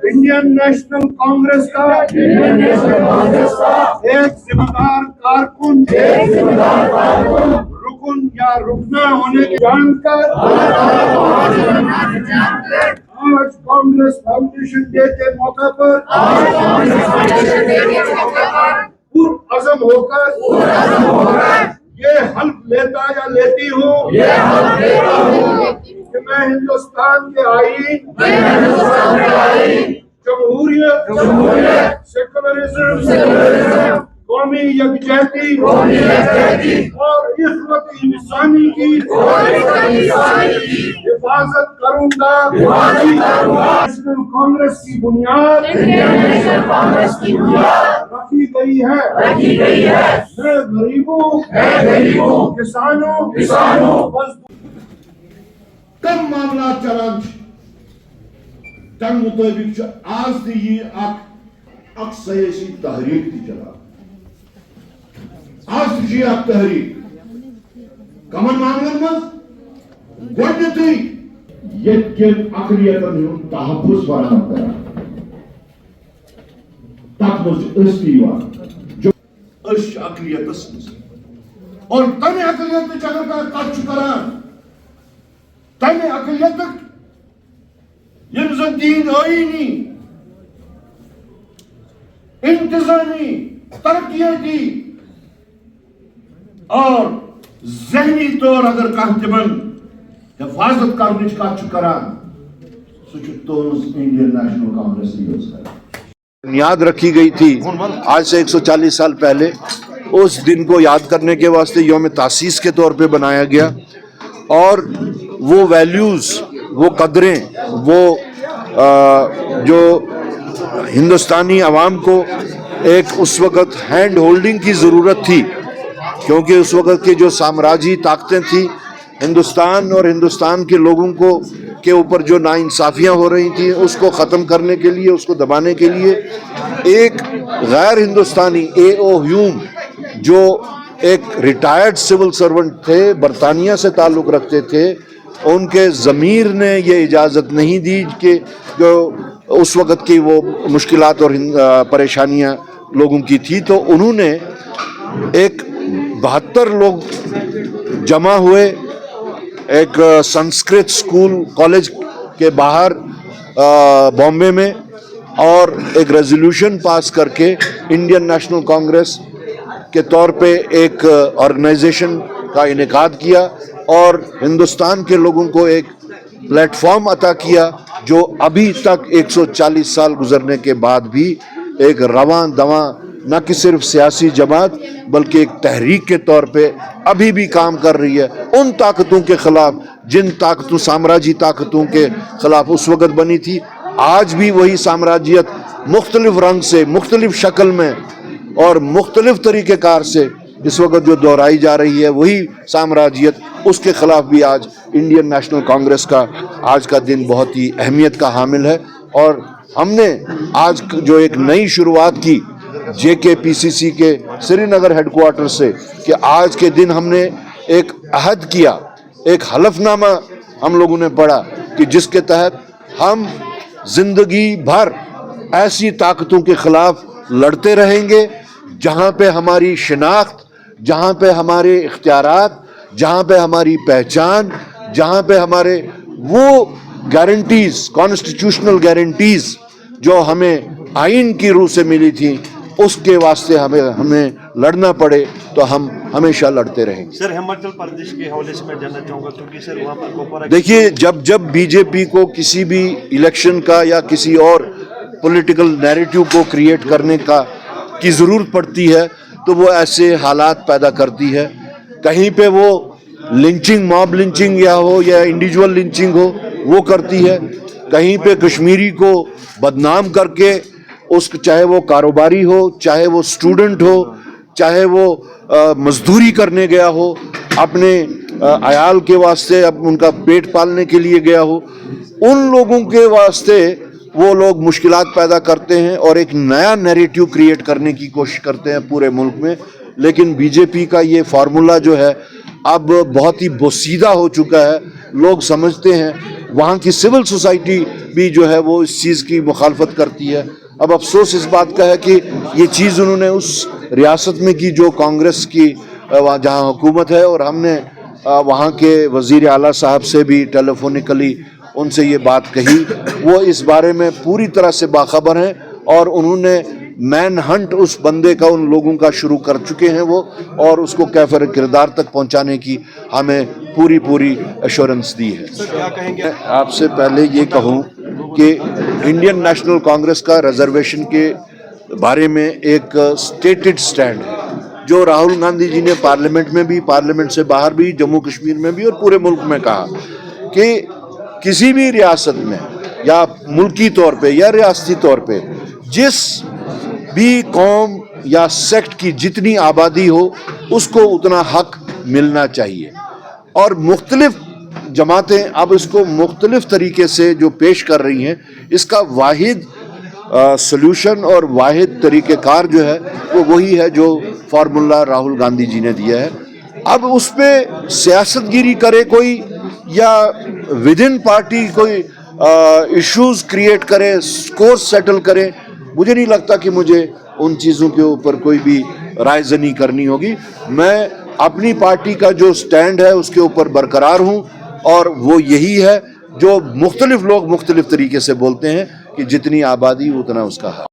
Indian national Congress का एक जिम्मेदार कारकुन रुकन या रुकना होने की जानकर आज कांग्रेस फाउंडेशन डे के मौके पर पुरअज़म होकर ये हल्फ लेता या लेती हूँ कि मैं हिंदुस्तान के आईन, जमहूरियत, सेकुलरिज्म, कौमी यकजहती और इख्वत इंसानी की हिफाजत करूंगा। नेशनल कांग्रेस की बुनियाद रखी गई है। मैं गरीबों, किसानों, कम मामला चलन तंग मुताबिक आज ये अक सियासी तहरीक थी चला आज ये अक तहरीक कमन मामलन मज गोडनथी यत्किन अकलियतन हुंद तहफ्फुज़ फराहम करा तक मज जो अकलियतस और तमे अकलियत अगर कथ करान तमे अकलियत यम जन दीन आईनी इंतजामी तरक्याती और ज़हनी तौर अगर कह तिमन हिफाजत करने कथ करान सह इंडियन नेशनल कांग्रेस याद रखी गई थी। आज से 140 साल पहले उस दिन को याद करने के वास्ते यौम तासीस के तौर पे बनाया गया और वो वैल्यूज़, वो कदरें, वो जो हिंदुस्तानी अवाम को एक उस वक़्त हैंड होल्डिंग की ज़रूरत थी, क्योंकि उस वक़्त की जो साम्राज्यी ताकतें थी हिंदुस्तान और हिंदुस्तान के लोगों को के ऊपर जो नाइंसाफ़ियाँ हो रही थी उसको ख़त्म करने के लिए, उसको दबाने के लिए एक गैर हिंदुस्तानी A.O. ह्यूम जो एक रिटायर्ड सिविल सर्वेंट थे, बरतानिया से ताल्लुक़ रखते थे, उनके ज़मीर ने ये इजाज़त नहीं दी कि जो उस वक़्त की वो मुश्किलात और परेशानियाँ लोगों की थी, तो उन्होंने एक 72 लोग जमा हुए एक संस्कृत स्कूल कॉलेज के बाहर बॉम्बे में और एक रेजोल्यूशन पास करके इंडियन नेशनल कांग्रेस के तौर पे एक ऑर्गेनाइजेशन का इनेकाद किया और हिंदुस्तान के लोगों को एक प्लेटफॉर्म अता किया जो अभी तक 140 साल गुजरने के बाद भी एक रवां दवां न कि सिर्फ सियासी जमात बल्कि एक तहरीक के तौर पे अभी भी काम कर रही है उन ताकतों के ख़िलाफ़ जिन ताकतों, साम्राज्यी ताकतों के ख़िलाफ़ उस वक़्त बनी थी। आज भी वही साम्राज्यत मुख्तलिफ रंग से, मुख्तलिफ शक्ल में और मुख्तलिफ तरीक़ेकार से इस वक्त जो दोहराई जा रही है, वही साम्राज्यत, उसके ख़िलाफ़ भी आज इंडियन नेशनल कांग्रेस का आज का दिन बहुत ही अहमियत का हामिल है। और हमने आज जो एक नई शुरुआत की JKPCC के श्रीनगर हेडक्वार्टर से कि आज के दिन हमने एक अहद किया, एक हलफनामा हम लोगों ने पढ़ा कि जिसके तहत हम ज़िंदगी भर ऐसी ताकतों के ख़िलाफ़ लड़ते रहेंगे जहाँ पे हमारी शिनाख्त, जहाँ पे हमारे इख्तियारात, जहाँ पे हमारी पहचान, जहाँ पे हमारे वो गारंटीज़, कॉन्स्टिट्यूशनल गारंटीज़ जो हमें आइन की रूह से मिली थी, उसके वास्ते हमें लड़ना पड़े तो हम हमेशा लड़ते रहेंगे। सर, हिमाचल प्रदेश के हवाले से मैं जानना चाहूँगा क्योंकि सर वहाँ पर देखिए, जब बीजेपी को किसी भी इलेक्शन का या किसी और पॉलिटिकल नैरेटिव को क्रिएट करने की ज़रूरत पड़ती है तो वो ऐसे हालात पैदा करती है। कहीं पे वो लिंचिंग, मॉब लिंचिंग या हो या इंडिविजुअल लिंचिंग हो वो करती है, कहीं पे कश्मीरी को बदनाम करके चाहे वो कारोबारी हो, चाहे वो स्टूडेंट हो, चाहे वो मजदूरी करने गया हो, अपने अयाल के वास्ते, अब उनका पेट पालने के लिए गया हो, उन लोगों के वास्ते वो लोग मुश्किलात पैदा करते हैं और एक नया नैरेटिव क्रिएट करने की कोशिश करते हैं पूरे मुल्क में। लेकिन बीजेपी का ये फार्मूला जो है اب بہت ہی بوسیدہ ہو چکا ہے. لوگ سمجھتے ہیں, وہاں کی سول سوسائٹی بھی جو ہے وہ اس چیز کی مخالفت کرتی ہے. اب افسوس اس بات کا ہے کہ یہ چیز انہوں نے اس ریاست میں کی جو کانگریس کی جہاں حکومت ہے, اور ہم نے وہاں کے وزیر اعلیٰ صاحب سے بھی ٹیلیفونیکلی ان سے یہ بات کہی. وہ اس بارے میں پوری طرح سے باخبر ہیں, اور انہوں نے مین ہنٹ اس بندے کا ان لوگوں کا شروع کر چکے ہیں وہ, اور اس کو کیفر کردار تک پہنچانے کی ہمیں پوری ایشورنس دی ہے. کیا کہیں گے؟ آپ سے پہلے یہ کہوں کہ انڈین نیشنل کانگریس کا ریزرویشن کے بارے میں ایک اسٹیٹڈ سٹینڈ ہے, جو راہل گاندھی جی نے پارلیمنٹ میں بھی, پارلیمنٹ سے باہر بھی, جموں کشمیر میں بھی اور پورے ملک میں کہا کہ کسی بھی ریاست میں یا ملکی طور پہ یا ریاستی طور پہ جس بھی قوم یا سیکٹ کی جتنی آبادی ہو اس کو اتنا حق ملنا چاہیے. اور مختلف جماعتیں اب اس کو مختلف طریقے سے جو پیش کر رہی ہیں, اس کا واحد سلوشن اور واحد طریقہ کار جو ہے وہ وہی ہے جو فارمولا راہل گاندھی جی نے دیا ہے. اب اس پہ سیاست گیری کرے کوئی, یا ود ان پارٹی کوئی ایشوز کریٹ کرے, اسکور سیٹل کرے, مجھے نہیں لگتا کہ مجھے ان چیزوں کے اوپر کوئی بھی رائے زنی کرنی ہوگی. میں اپنی پارٹی کا جو سٹینڈ ہے اس کے اوپر برقرار ہوں, اور وہ یہی ہے جو مختلف لوگ مختلف طریقے سے بولتے ہیں کہ جتنی آبادی اتنا اس کا حق.